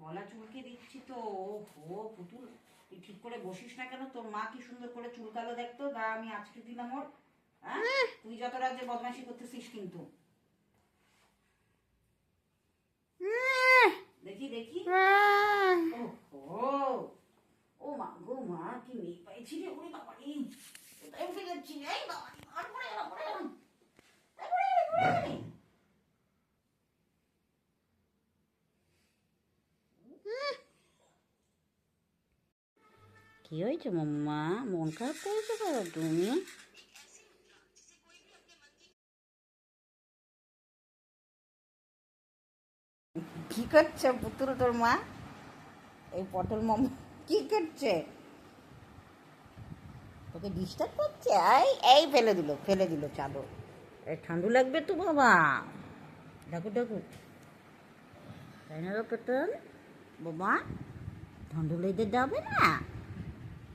গলা চুলকে দিচ্ছি তো। ও পুতুল, তুই ঠিক করে বসিস না কেন? তোর মা কি সুন্দর করে চুলকালো দেখতো, গা আমি আজকে দিলাম ওর। হ্যাঁ, তুই যত রাজ্যে বদমাশি করতেছিস কিন্তু। দেখি দেখি। ও ও মা গো মা, কি মেয়ে পাইছি রে। ওরে বাবা রে, কোথায় উঠে যাচ্ছি? এই বাবা রে, আর পড়ে গেলাম, পড়ে গেলাম। কি হয়েছে মাম্মা? মন খারাপ করেছো কেন তুমি? কি করছে পুতুল তোর মা? এই পটল মাম্মা কি করছে? তোকে ডিস্টার্ব করছে? এই এই ফেলে দিল, ফেলে দিল চাদর। এই ঠান্ডু লাগবে তো বাবা। ডাকু ডাকু, তাই না পটল বাবা? ঠান্ডু লেগে যাবে না?